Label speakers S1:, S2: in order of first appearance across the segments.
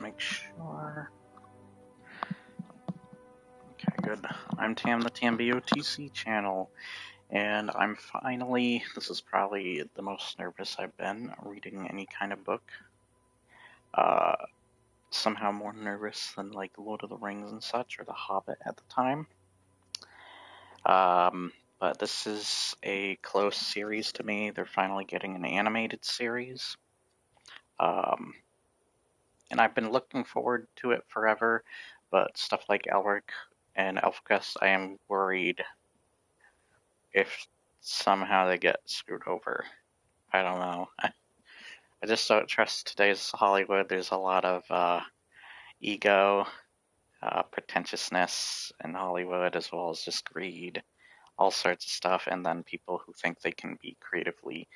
S1: make sure. Okay, good. I'm Tam, the TamBOTC channel, and I'm finally, this is probably the most nervous I've been reading any kind of book. Somehow more nervous than like Lord of the Rings and such, or The Hobbit at the time. But this is a close series to me. They're finally getting an animated series. And I've been looking forward to it forever, but stuff like Elric and Elfquest, I am worried if somehow they get screwed over. I don't know. I just don't trust today's Hollywood. There's a lot of ego, pretentiousness in Hollywood, as well as just greed, all sorts of stuff, and then people who think they can be creatively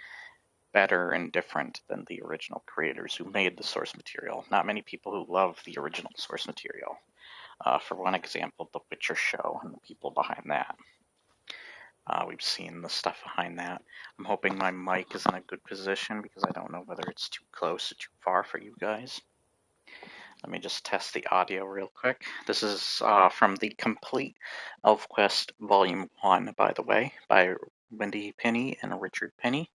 S1: better and different than the original creators who made the source material. Not many people who love the original source material. For one example, The Witcher show and the people behind that. We've seen the stuff behind that. I'm hoping my mic is in a good position because I don't know whether it's too close or too far for you guys. Let me just test the audio real quick. This is from the complete Elfquest Volume 1, by the way, by Wendy Penny and Richard Penny.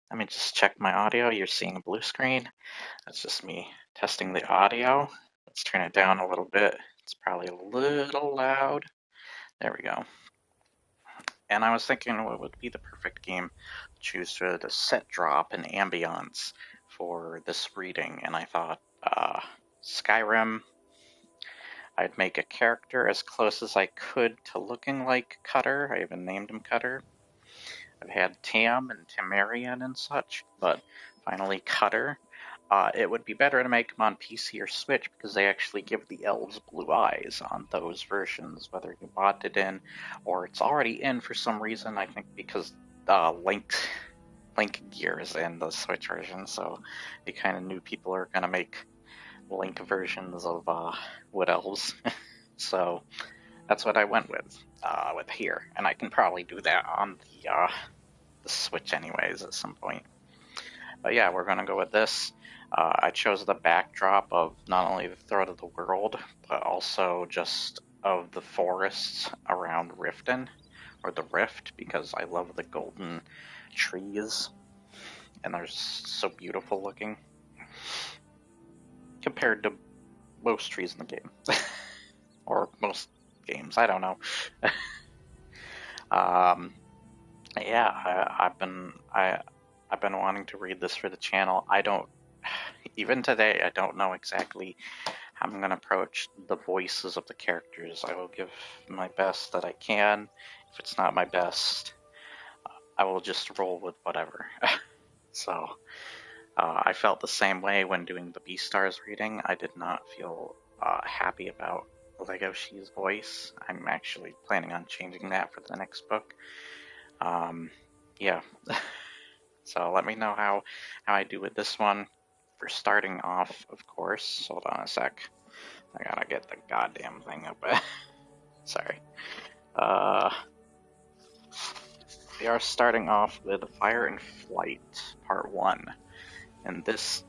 S1: Let me just check my audio. You're seeing a blue screen. That's just me testing the audio. Let's turn it down a little bit. It's probably a little loud. There we go. And I was thinking what would be the perfect game to choose for the set drop and ambiance for this reading. And I thought Skyrim. I'd make a character as close as I could to looking like Cutter. I even named him Cutter. I've had Tam and Temerian and such, but finally Cutter. It would be better to make them on PC or Switch because they actually give the elves blue eyes on those versions, whether you bought it in or it's already in for some reason. I think because Link gear is in the Switch version, so they kind of knew people are going to make Link versions of Wood Elves. So that's what I went with here, and I can probably do that on the Switch anyways at some point. But yeah, we're going to go with this. I chose the backdrop of not only the Throat of the World, but also just of the forests around Riften, or the Rift, because I love the golden trees, and they're so beautiful looking, compared to most trees in the game. Or most games, I don't know. Yeah, I've been wanting to read this for the channel. Even today, I don't know exactly how I'm going to approach the voices of the characters. I will give my best that I can. If it's not my best, I will just roll with whatever. So, I felt the same way when doing the Beastars reading. I did not feel happy about Legoshi's voice. I'm actually planning on changing that for the next book. Yeah. So let me know how I do with this one. For starting off, of course. Hold on a sec. I gotta get the goddamn thing up. Sorry. We are starting off with Fire and Flight, Part 1. And this...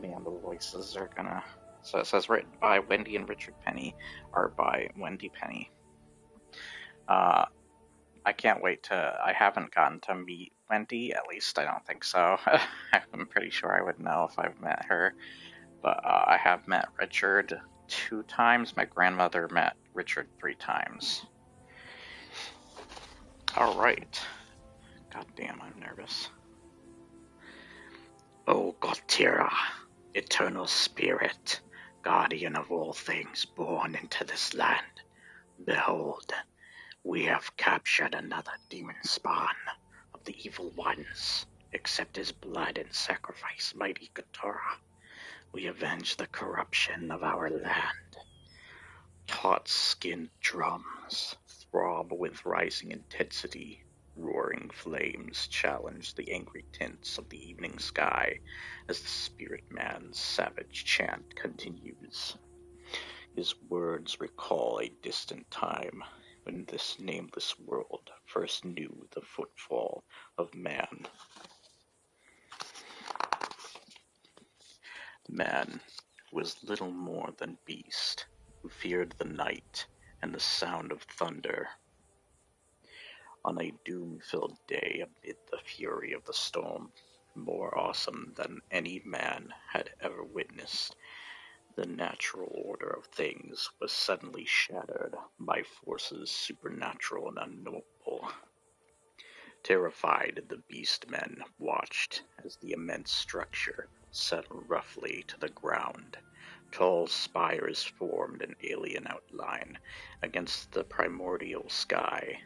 S1: Man, the voices are gonna... So it says written by Wendy and Richard Penny, art by Wendy Penny. I can't wait to... I haven't gotten to meet Wendy, at least I don't think so. I'm pretty sure I would know if I've met her. But I have met Richard 2 times. My grandmother met Richard 3 times. Alright. God damn, I'm nervous. O Gotira, eternal spirit, guardian of all things born into this land, behold, we have captured another demon spawn of the evil ones. Accept his blood and sacrifice, mighty Gotira. We avenge the corruption of our land. Taut-skinned drums throb with rising intensity. Roaring flames challenge the angry tints of the evening sky as the spirit man's savage chant continues. His words recall a distant time when this nameless world first knew the footfall of man. Man was little more than beast, who feared the night and the sound of thunder. On a doom-filled day amid the fury of the storm, more awesome than any man had ever witnessed, the natural order of things was suddenly shattered by forces supernatural and unknowable. Terrified, the beast men watched as the immense structure settled roughly to the ground. Tall spires formed an alien outline against the primordial sky.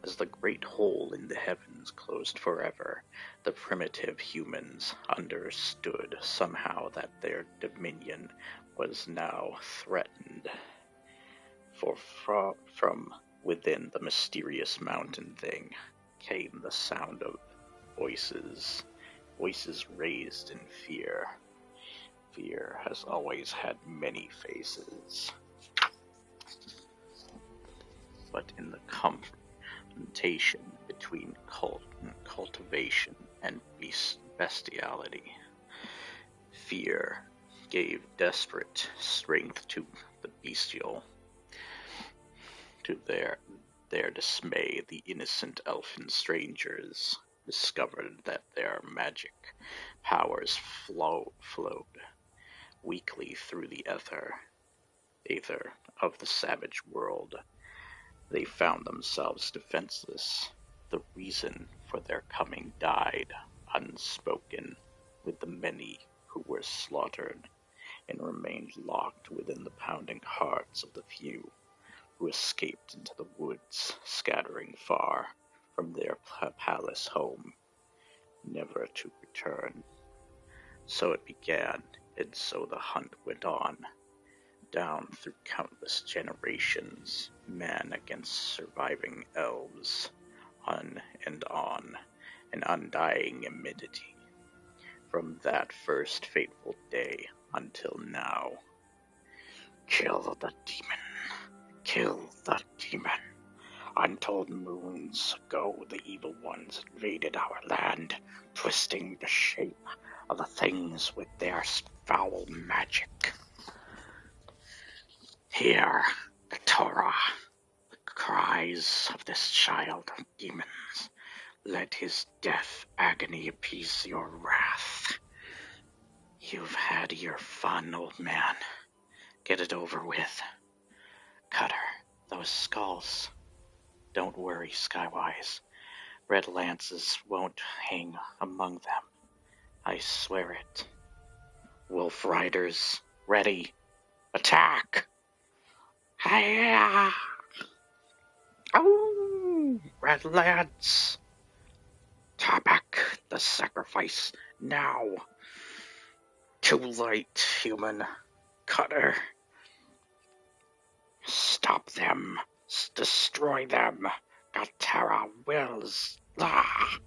S1: As the great hole in the heavens closed forever, the primitive humans understood somehow that their dominion was now threatened. For from within the mysterious mountain thing came the sound of voices, voices raised in fear. Fear has always had many faces, but in the confrontation between cultivation and bestiality, fear gave desperate strength to the bestial. To their dismay, the innocent elfin strangers discovered that their magic powers flowed weakly through the aether of the savage world. They found themselves defenseless. The reason for their coming died unspoken with the many who were slaughtered, and remained locked within the pounding hearts of the few who escaped into the woods, scattering far from their palace home, never to return. So it began, and so the hunt went on, down through countless generations, man against surviving elves, on, an undying enmity, from that first fateful day until now. Kill the demon! Kill the demon! Untold moons ago, the evil ones invaded our land, twisting the shape of the things with their foul magic. Hear the Torah, the cries of this child of demons. Let his death agony appease your wrath. You've had your fun, old man. Get it over with. Cutter, those skulls. Don't worry, Skywise. Red lances won't hang among them. I swear it. Wolf riders, ready. Attack! Hiya! Oh, red lads! Tabak, the sacrifice now. Too late, human. Cutter. Stop them. Destroy them. Gatara wills. Ah!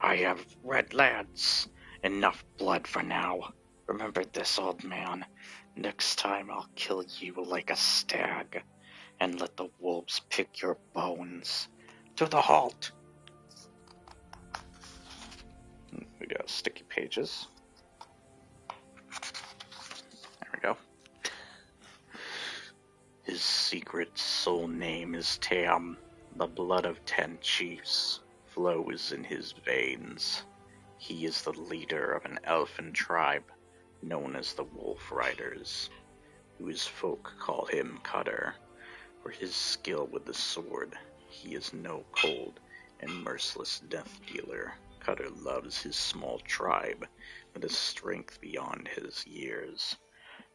S1: I have red lads. Enough blood for now. Remember this, old man. Next time I'll kill you like a stag, and let the wolves pick your bones. To the halt! We got sticky pages. There we go. His secret soul name is Tam. The blood of 10 chiefs flows in his veins. He is the leader of an elfin tribe known as the Wolf Riders, whose folk call him Cutter. For his skill with the sword, he is no cold and merciless death dealer. Cutter loves his small tribe with a strength beyond his years.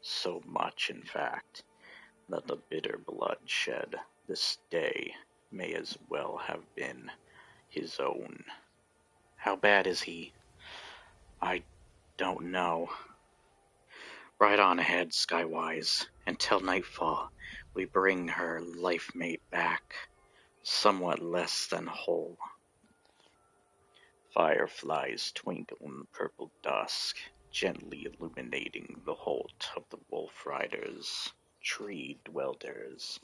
S1: So much, in fact, that the bitter blood shed this day may as well have been his own. How bad is he? I don't know. Right on ahead, Skywise. Until nightfall, we bring her life mate back, somewhat less than whole. Fireflies twinkle in the purple dusk, gently illuminating the holt of the Wolf Riders, tree dwellers.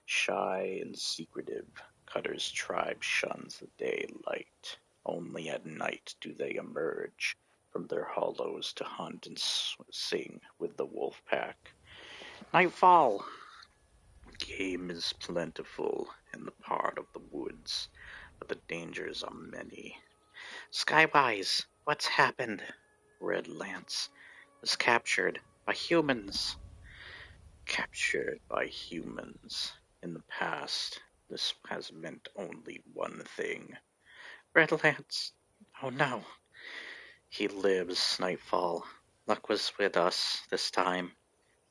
S1: Shy and secretive, Cutter's tribe shuns the daylight. Only at night do they emerge, from their hollows to hunt and sing with the wolf pack. Nightfall! Game is plentiful in the part of the woods, but the dangers are many. Skywise, what's happened? Red Lance was captured by humans. Captured by humans. In the past, this has meant only one thing. Red Lance! Oh no! He lives, Nightfall. Luck was with us this time.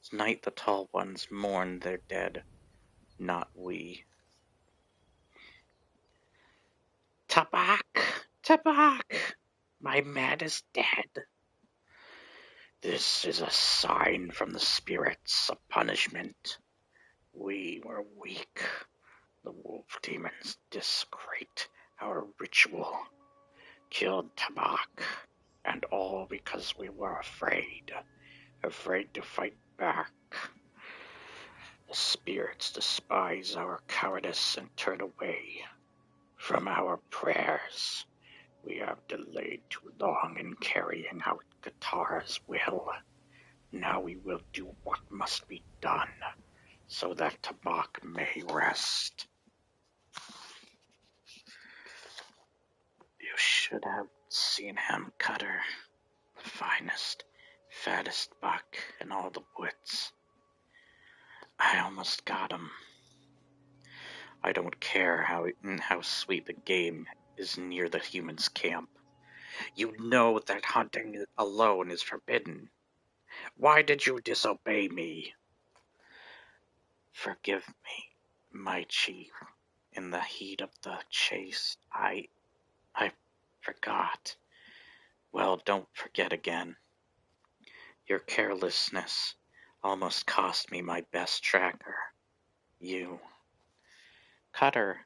S1: Tonight the Tall Ones mourn their dead, not we. Tabak! Tabak! My man is dead. This is a sign from the spirits of punishment. We were weak. The wolf demons desecrate our ritual. Killed Tabak. And all because we were afraid. Afraid to fight back. The spirits despise our cowardice and turn away from our prayers. We have delayed too long in carrying out Qatar's will. Now we will do what must be done, so that Tabak may rest. You should have seen him, Cutter. The finest, fattest buck in all the woods. I almost got him. I don't care how sweet the game is near the humans' camp. You know that hunting alone is forbidden. Why did you disobey me? Forgive me, my chief. In the heat of the chase, I forgot. Well, don't forget again. Your carelessness almost cost me my best tracker. You. Cutter,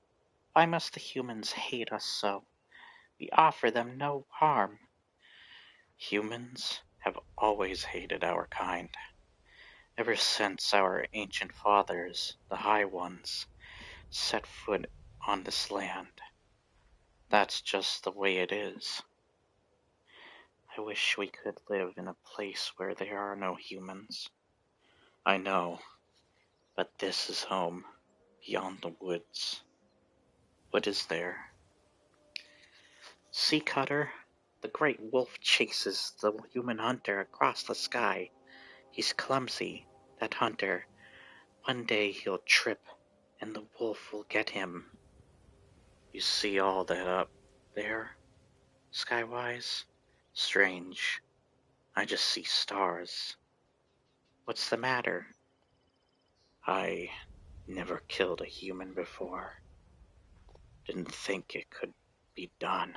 S1: why must the humans hate us so? We offer them no harm. Humans have always hated our kind. Ever since our ancient fathers, the High Ones, set foot on this land. That's just the way it is. I wish we could live in a place where there are no humans. I know, but this is home, beyond the woods. What is there? See, Cutter? The great wolf chases the human hunter across the sky. He's clumsy, that hunter. One day he'll trip, and the wolf will get him. You see all that up there, Skywise? Strange. I just see stars. What's the matter? I never killed a human before. Didn't think it could be done.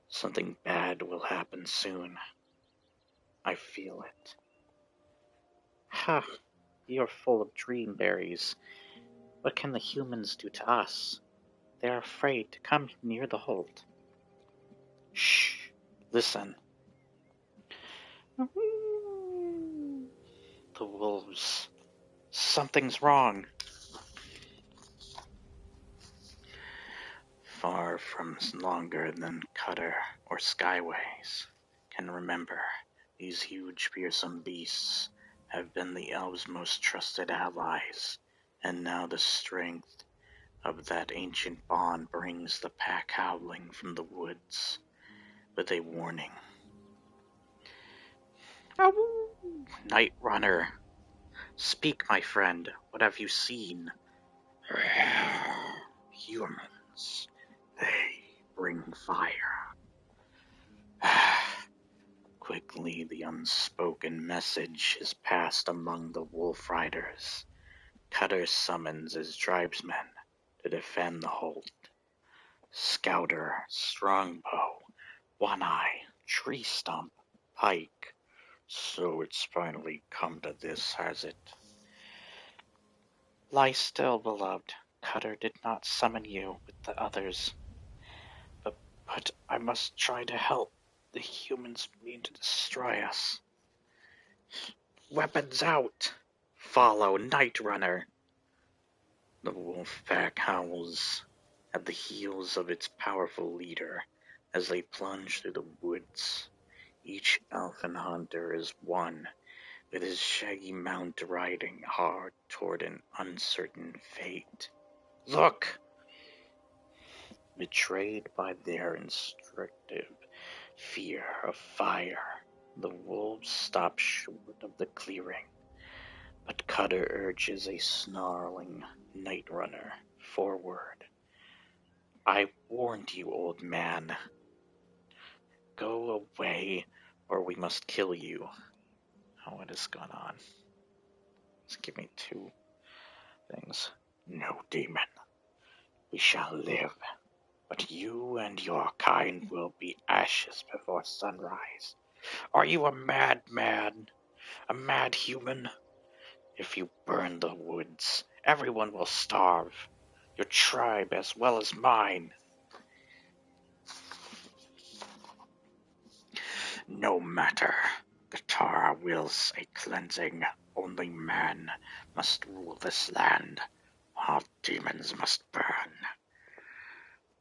S1: Something bad will happen soon. I feel it. Ha! You're full of dream berries. What can the humans do to us? They're afraid to come near the Holt. Shh! Listen. The wolves. Something's wrong. Far from longer than Cutter or Skyways can remember, these huge fearsome beasts have been the elves' most trusted allies, and now the strength of that ancient bond brings the pack howling from the woods with a warning. Night Runner, speak, my friend. What have you seen? Humans. They bring fire. Quickly, the unspoken message is passed among the wolf riders. Cutter summons his tribesmen to defend the Holt. Scouter, Strongbow, One Eye, Tree Stump, Pike. So it's finally come to this, has it? Lie still, beloved. Cutter did not summon you with the others. But I must try to help. The humans mean to destroy us. Weapons out! Follow, Night Runner! The wolf pack howls at the heels of its powerful leader, As they plunge through the woods, each elfin hunter is one, with his shaggy mount riding hard toward an uncertain fate. Look! Betrayed by their instinctive fear of fire, the wolves stop short of the clearing, but Cutter urges a snarling night runner forward. I warned you, old man. Go away, or we must kill you. Oh, what has gone on? Just give me two things. No, demon. We shall live, but you and your kind will be ashes before sunrise. Are you a madman? A mad human? If you burn the woods, everyone will starve. Your tribe as well as mine. No matter. Katara wills a cleansing. Only man must rule this land. All demons must burn.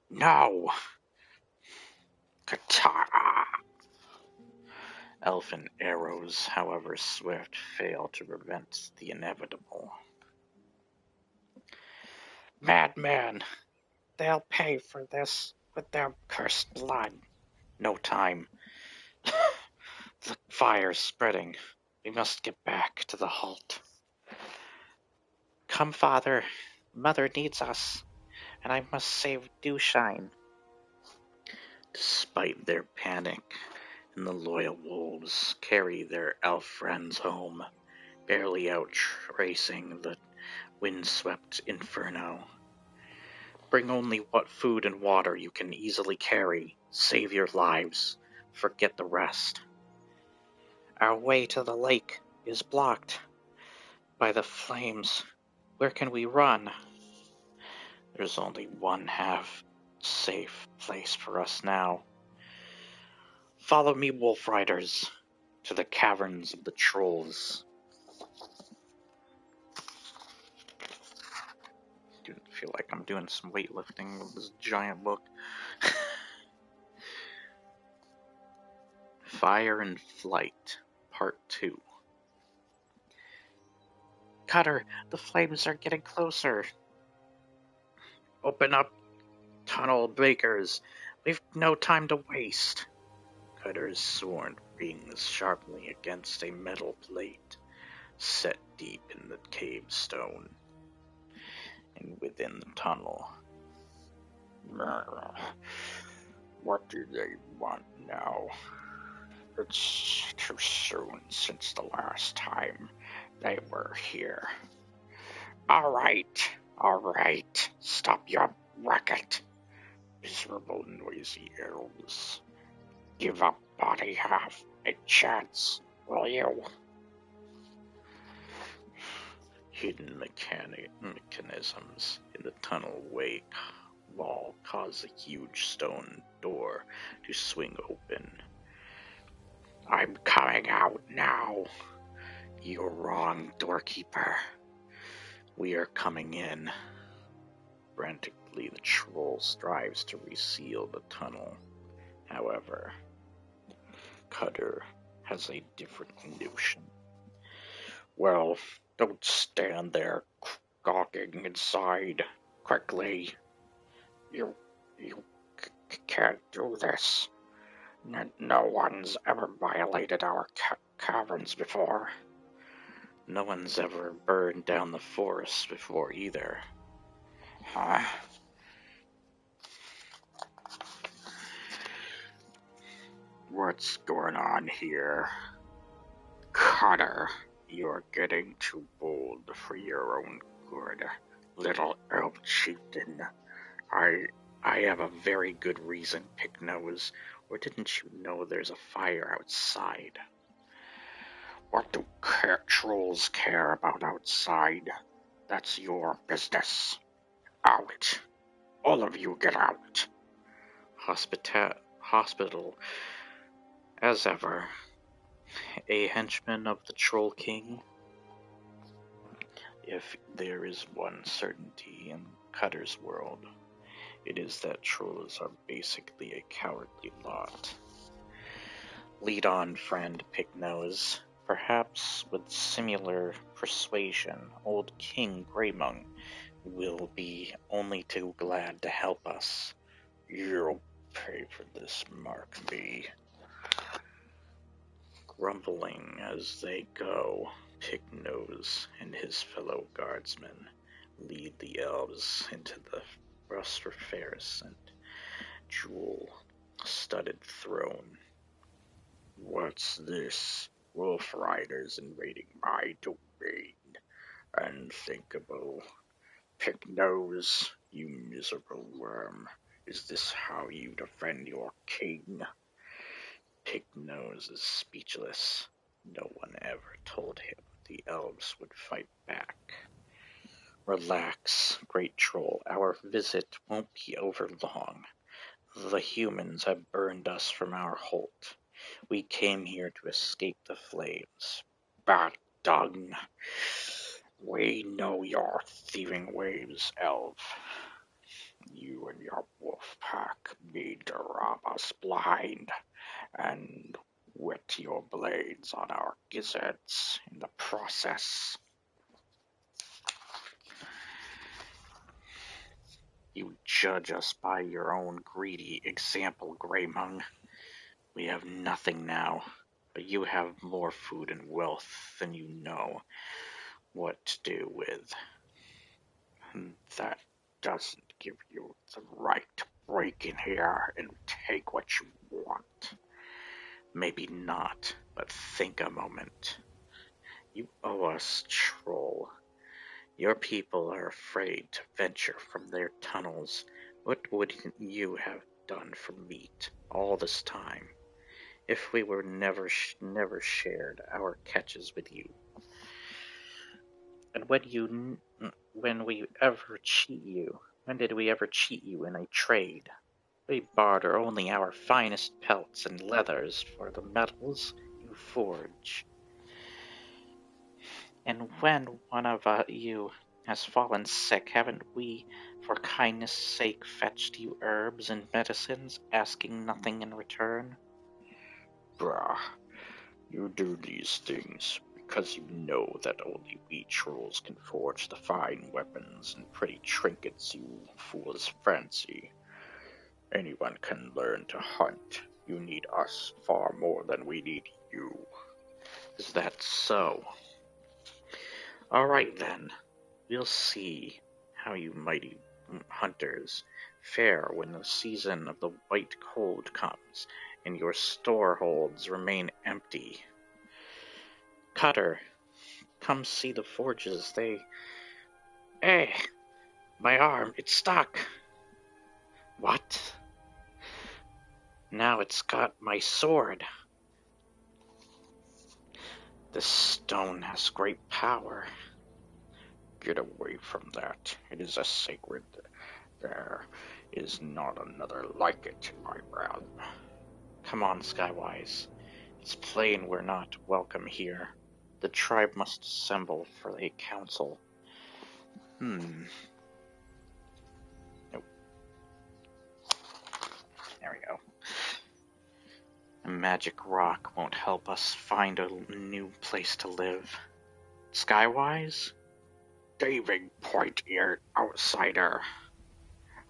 S1: No! Katara! Elfin arrows, however swift, fail to prevent the inevitable. Madman! They'll pay for this with their cursed blood. No time. The fire's spreading. We must get back to the halt. Come, father. Mother needs us, and I must save Dewshine. Despite their panic, and the loyal wolves carry their elf friends home, barely outtracing the windswept inferno. Bring only what food and water you can easily carry. Save your lives. Forget the rest. Our way to the lake is blocked by the flames. Where can we run? There's only one half safe place for us now. Follow me, wolf riders, to the caverns of the trolls. I feel like I'm doing some weightlifting with this giant book. Fire and Flight, Part 2. Cutter, the flames are getting closer. Open up, tunnel breakers. We've no time to waste. Cutter's sword rings sharply against a metal plate set deep in the cave stone and within the tunnel. What do they want now? It's too soon since the last time they were here. All right, stop your racket, miserable noisy elves. Give up body half a chance, will you? Hidden mechanisms in the tunnel wall cause a huge stone door to swing open. I'm coming out now. You're wrong, doorkeeper. We are coming in. Frantically, the troll strives to reseal the tunnel. However, Cutter has a different notion. Well, don't stand there gawking inside. Quickly. You can't do this. No one's ever violated our caverns before. No one's ever burned down the forest before either. Huh? What's going on here? Cutter, you're getting too bold for your own good, little elf chieftain. I have a very good reason, Picknose. Or didn't you know there's a fire outside? What do trolls care about outside? That's your business. Out. All of you get out. Hospital, as ever, a henchman of the Troll King. If there is one certainty in Cutter's world, It is that trolls are basically a cowardly lot. Lead on, friend Picknose. Perhaps with similar persuasion, old King Greymung will be only too glad to help us. You'll pay for this, Mark me. Grumbling as they go, Picknose and his fellow guardsmen lead the elves into the restroferous jewel-studded throne. What's this? Wolf riders invading my domain. Unthinkable. Picknose, you miserable worm. Is this how you defend your king? Picknose is speechless. No one ever told him the elves would fight back. Relax, great troll. Our visit won't be over long. The humans have burned us from our holt. We came here to escape the flames. Bad dung. We know your thieving ways, elf. You and your wolf pack need to rob us blind and wet your blades on our gizzards in the process. You judge us by your own greedy example, Greymung. We have nothing now, but you have more food and wealth than you know what to do with. And that doesn't give you the right to break in here and take what you want. Maybe not, but think a moment. You owe us, troll. Your people are afraid to venture from their tunnels. What would you have done for meat all this time if we were never shared our catches with you? And when we ever cheat you? When did we ever cheat you in a trade? We barter only our finest pelts and leathers for the metals you forge. And when one of you has fallen sick, haven't we, for kindness' sake, fetched you herbs and medicines, asking nothing in return? Brah, you do these things because you know that only we trolls can forge the fine weapons and pretty trinkets you fools fancy. Anyone can learn to hunt. You need us far more than we need you. Is that so? All right then, we'll see how you mighty hunters fare when the season of the white cold comes and your storeholds remain empty. Cutter, come see the forges. Hey, my arm, it's stuck. What? Now it's got my sword. This stone has great power. Get away from that. It is a sacred. There is not another like it in my realm. Come on, Skywise. It's plain we're not welcome here. The tribe must assemble for a council. Nope. There we go. A magic rock won't help us find a new place to live. Skywise? Daving point, you outsider.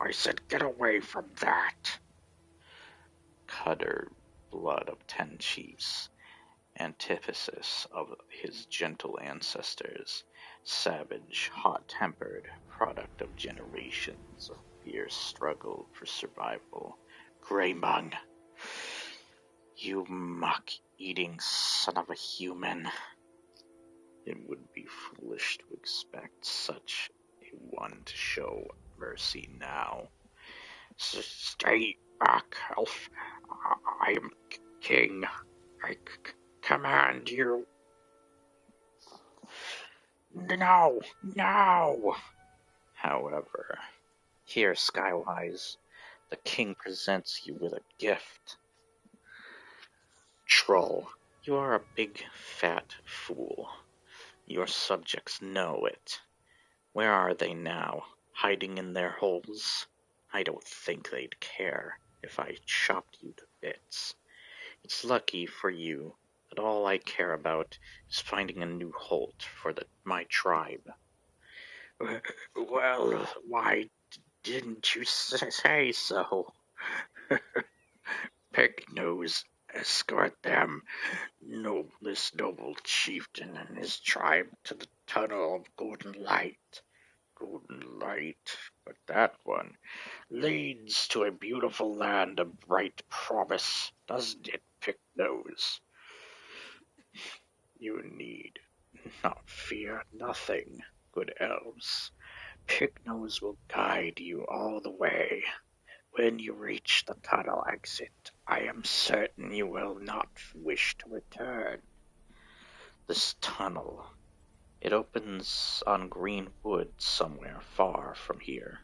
S1: I said get away from that. Cutter, blood of 10 chiefs, antithesis of his gentle ancestors, savage, hot-tempered, product of generations of fierce struggle for survival. Greymung, you muck-eating son of a human. It would be foolish to expect such a one to show mercy now. Stay back, elf. I am king. I command you. No, no. However, here, Skywise, the king presents you with a gift. Troll, you are a big, fat fool. Your subjects know it. Where are they now? Hiding in their holes? I don't think they'd care if I chopped you to bits. It's lucky for you that all I care about is finding a new holt for my tribe. Well, why didn't you say so? Pignose, escort them, this noble chieftain and his tribe, to the tunnel of golden light. Golden light, but that one leads to a beautiful land of bright promise, doesn't it, Pignose? You need not fear nothing, good elves. Pignose will guide you all the way. When you reach the tunnel exit, I am certain you will not wish to return. This tunnel, it opens on green wood somewhere far from here.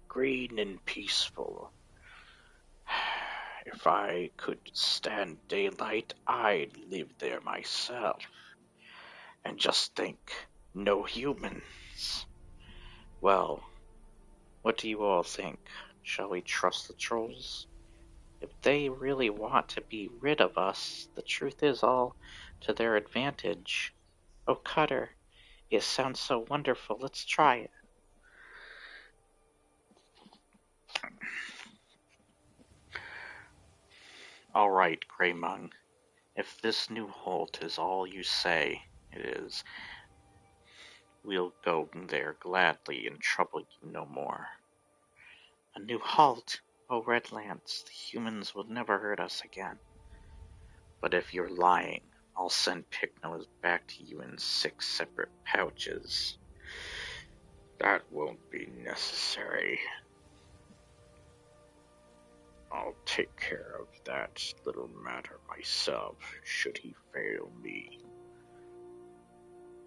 S1: Green and peaceful. If I could stand daylight, I'd live there myself. And just think, no humans. Well, what do you all think? Shall we trust the trolls? If they really want to be rid of us, the truth is all to their advantage. Oh, Cutter, it sounds so wonderful. Let's try it. All right, Greymung. If this new holt is all you say it is, we'll go there gladly and trouble you no more. A new halt? Oh, Redlands, the humans will never hurt us again. But if you're lying, I'll send Pignose back to you in 6 separate pouches. That won't be necessary. I'll take care of that little matter myself, should he fail me.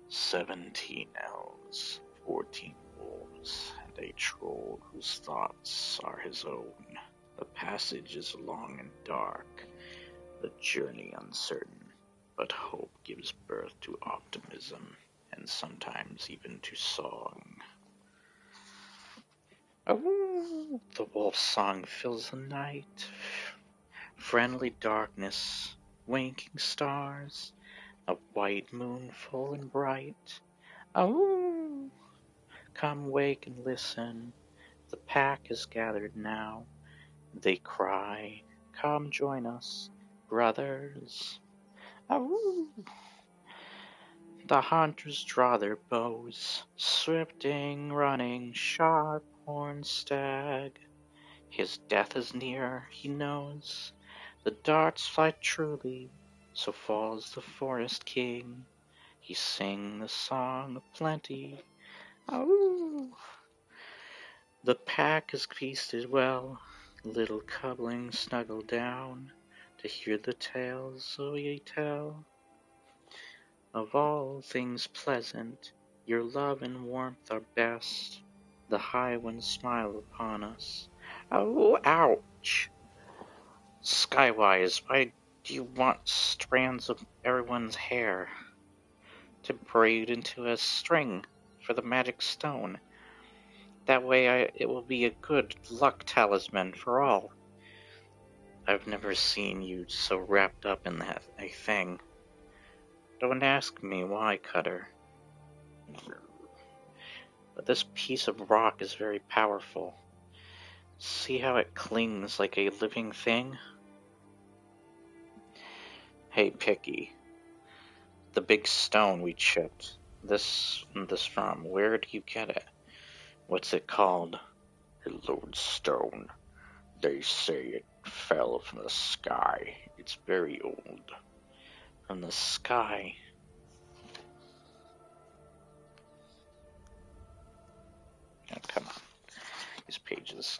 S1: 17 elves, 14 wolves, and a troll whose thoughts are his own. The passage is long and dark, the journey uncertain, but hope gives birth to optimism, and sometimes even to song. Oh, the wolf's song fills the night. Friendly darkness, winking stars, a white moon full and bright. Oh, come wake and listen. The pack is gathered now. They cry, come join us, brothers. Oh, the hunters draw their bows, swifting, running, sharp-horned stag. His death is near, he knows. The darts fly truly, so falls the forest king. He sing the song of plenty. Oh, the pack is feasted well, little cublings snuggle down to hear the tales we tell. Of all things pleasant, your love and warmth are best. The high winds smile upon us. Oh, ouch! Skywise, why do you want strands of everyone's hair to braid into a string for the magic stone? That way it will be a good luck talisman for all. I've never seen you so wrapped up in that a thing. Don't ask me why, Cutter. But this piece of rock is very powerful. See how it clings like a living thing? Hey, Picky. The big stone we chipped. This from. Where do you get it? What's it called? A lodestone. They say it fell from the sky. It's very old. From the sky? Oh, come on. These pages.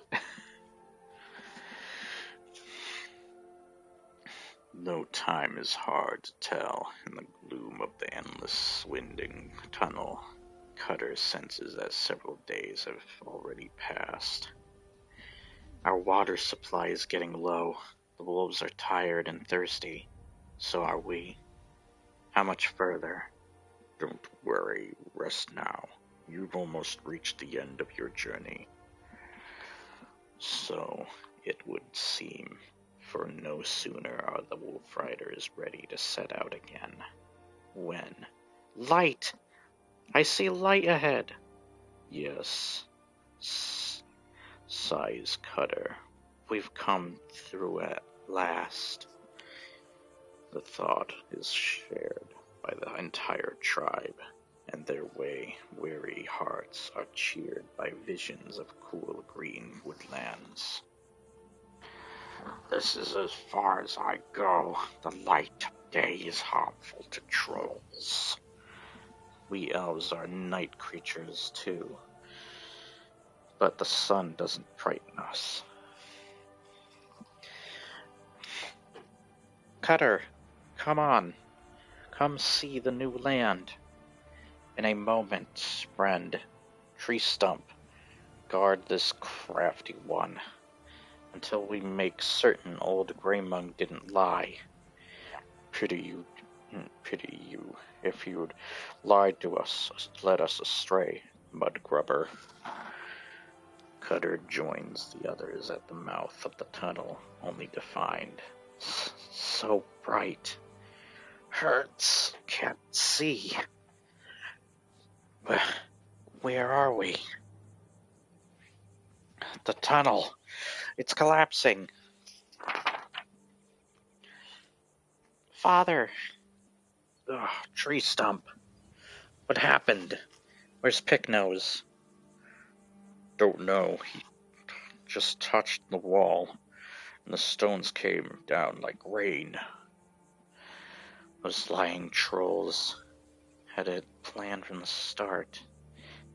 S1: No time is hard to tell in the gloom of the endless winding tunnel. Cutter senses that several days have already passed. Our water supply is getting low. The wolves are tired and thirsty. So are we. How much further? Don't worry, rest now. You've almost reached the end of your journey. So it would seem, for no sooner are the wolf riders ready to set out again, when... Light! I see light ahead! Yes, sighs Cutter. We've come through at last. The thought is shared by the entire tribe, and their weary hearts are cheered by visions of cool green woodlands. This is as far as I go. The light of day is harmful to trolls. We elves are night creatures too, but the sun doesn't frighten us. Cutter, come on. Come see the new land. In a moment, friend. Tree stump, guard this crafty one, until we make certain old Greymung didn't lie. Pity you, if you'd lied to us, led us astray, mud grubber. Cutter joins the others at the mouth of the tunnel, only to find so bright. Hurts, can't see. Where are we? The tunnel. It's collapsing. Father. Ugh, tree stump. What happened? Where's Picknose? Don't know. He just touched the wall, and the stones came down like rain. Those lying trolls had it planned from the start.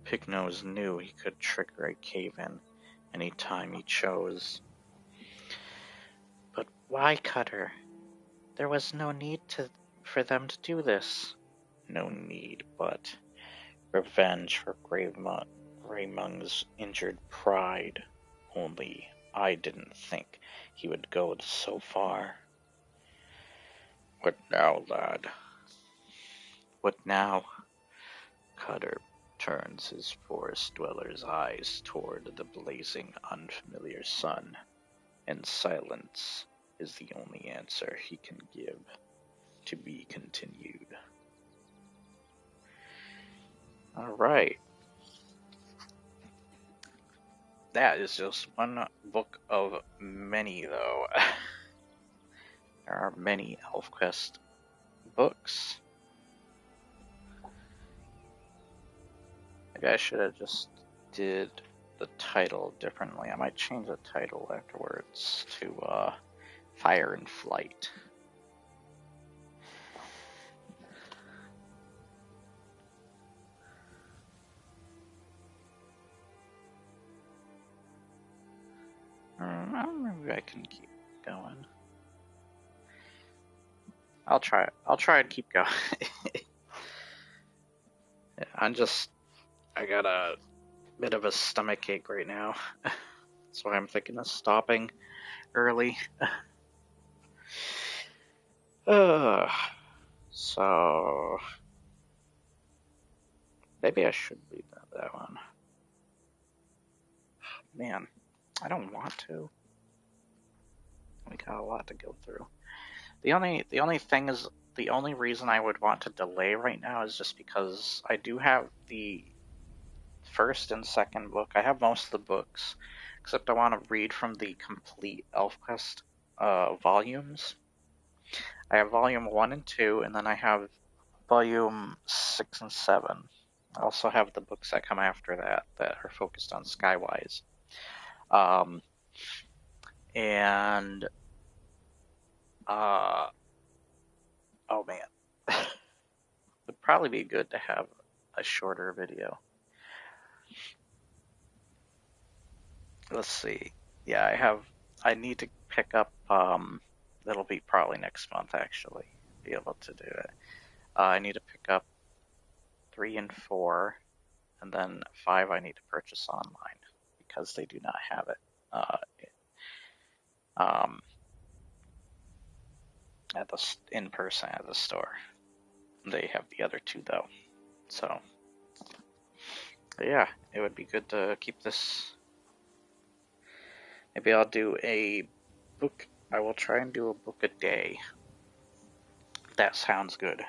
S1: Picknose knew he could trigger a cave-in any time he chose. But why, Cutter? There was no need for them to do this. No need, but revenge for Greymung's injured pride. Only I didn't think he would go so far. What now, lad? What now? Cutter turns his forest dweller's eyes toward the blazing, unfamiliar sun, and silence is the only answer he can give. To be continued. Alright. That is just one book of many, though. There are many Elfquest books. Maybe I should have just did the title differently. I might change the title afterwards to Fire and Flight. Maybe I can keep going. I'll try and keep going. I got a bit of a stomach ache right now. That's why I'm thinking of stopping early. So maybe I should leave that one. Man, I don't want to. We got a lot to go through. The only thing is, the only reason I would want to delay right now is just because I do have the first and second book. I have most of the books, except I want to read from the complete Elfquest volumes. I have volume 1 and 2, and then I have volume 6 and 7. I also have the books that come after that are focused on Skywise. And oh man, would probably be good to have a shorter video. Let's see. Yeah, I need to pick up, that'll be probably next month actually, be able to do it. I need to pick up 3 and 4, and then 5 I need to purchase online, because they do not have it in person at the store. They have the other 2 though. So yeah, it would be good to keep this Maybe I'll do a book. I will try and do a book a day. That sounds good.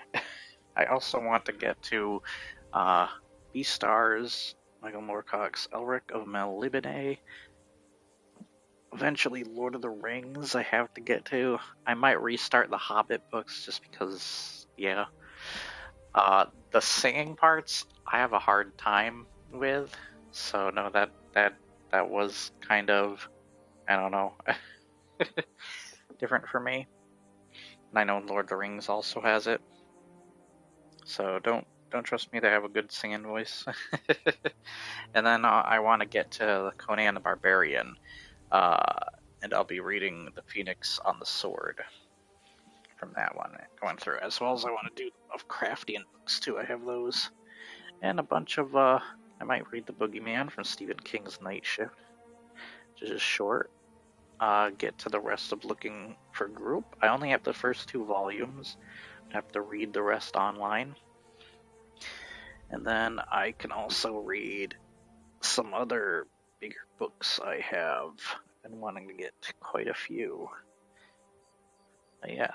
S1: I also want to get to Beastars, Michael Moorcock's Elric of Melibene. Eventually, Lord of the Rings I have to get to. I might restart the Hobbit books just because, yeah. The singing parts I have a hard time with, so no, that was kind of, I don't know, different for me. And I know Lord of the Rings also has it, so don't trust me to have a good singing voice. And then I want to get to the Conan the Barbarian, and I'll be reading The Phoenix on the Sword from that one, going through, as well as I want to do Lovecraftian books too. I have those, and a bunch of I might read The Boogeyman from Stephen King's Night Shift, which is short. Get to the rest of Looking for Group. I only have the first 2 volumes. I have to read the rest online. And then I can also read some other bigger books I have. I've been wanting to get quite a few. Yeah,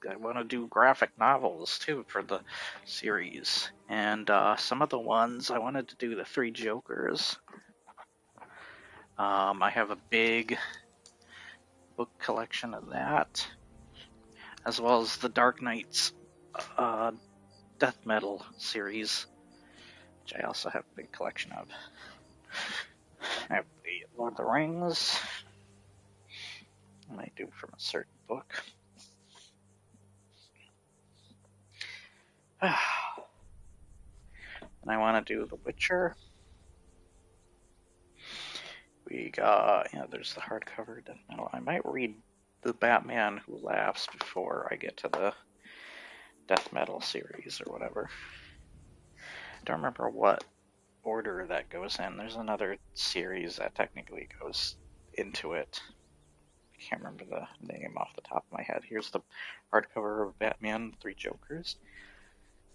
S1: I want to do graphic novels too for the series. And some of the ones I wanted to do the 3 Jokers. I have a big book collection of that, as well as the Dark Knight's death metal series, which I also have a big collection of. I have the Lord of the Rings. I might do from a certain book. And I want to do The Witcher. We got, there's the hardcover death metal. I might read the Batman Who Laughs before I get to the death metal series or whatever. I don't remember what order that goes in. There's another series that technically goes into it. I can't remember the name off the top of my head. Here's the hardcover of Batman 3 Jokers.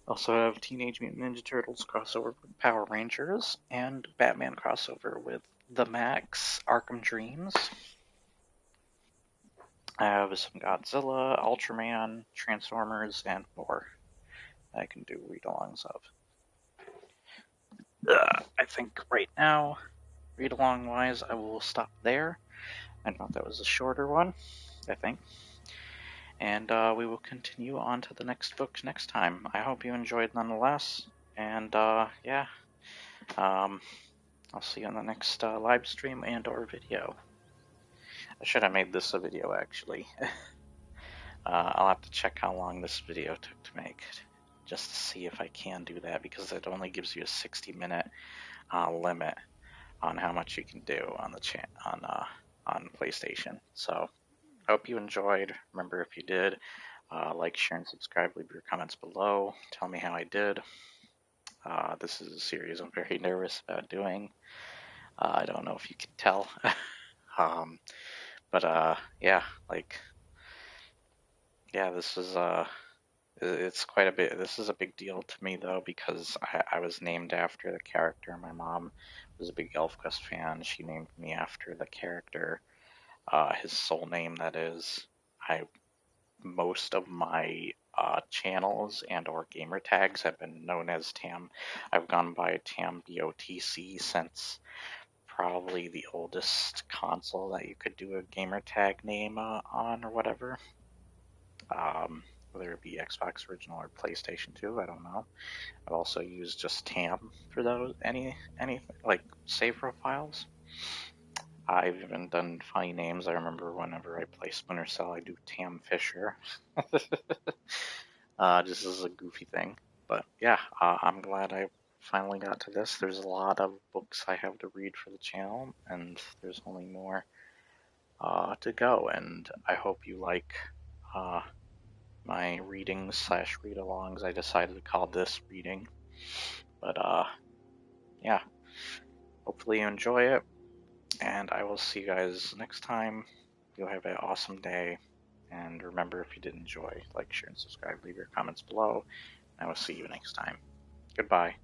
S1: Also have Teenage Mutant Ninja Turtles crossover with Power Rangers, and Batman crossover with The Max Arkham Dreams. I have some Godzilla, Ultraman, Transformers, and more I can do read-alongs of. I think right now, read-along-wise, I will stop there. I know that was a shorter one, I think. And we will continue on to the next book next time. I hope you enjoyed nonetheless. And yeah, I'll see you on the next live stream and or video. I should have made this a video, actually. I'll have to check how long this video took to make, just to see if I can do that, because it only gives you a 60-minute limit on how much you can do on the on PlayStation. So I hope you enjoyed. Remember, if you did, like, share, and subscribe. Leave your comments below. Tell me how I did. This is a series I'm very nervous about doing. I don't know if you can tell. But yeah, this is it's quite a bit. This is a big deal to me, though, because I was named after the character. My mom was a big Elfquest fan. She named me after the character, his soul name, that is. Most of my channels and or gamer tags have been known as Tam. I've gone by Tam BOTC since probably the oldest console that you could do a gamer tag name on or whatever. Whether it be Xbox Original or PlayStation 2, I don't know. I've also used just Tam for those, any like save profiles. I've even done funny names. I remember whenever I play Splinter Cell, I do Tam Fisher. Just as a goofy thing. But yeah, I'm glad I finally got to this. There's a lot of books I have to read for the channel, and there's only more to go. And I hope you like my readings / read-alongs. I decided to call this reading. But yeah, hopefully you enjoy it. And I will see you guys next time. You'll have an awesome day. And remember, if you did enjoy, like, share, and subscribe. Leave your comments below. I will see you next time. Goodbye.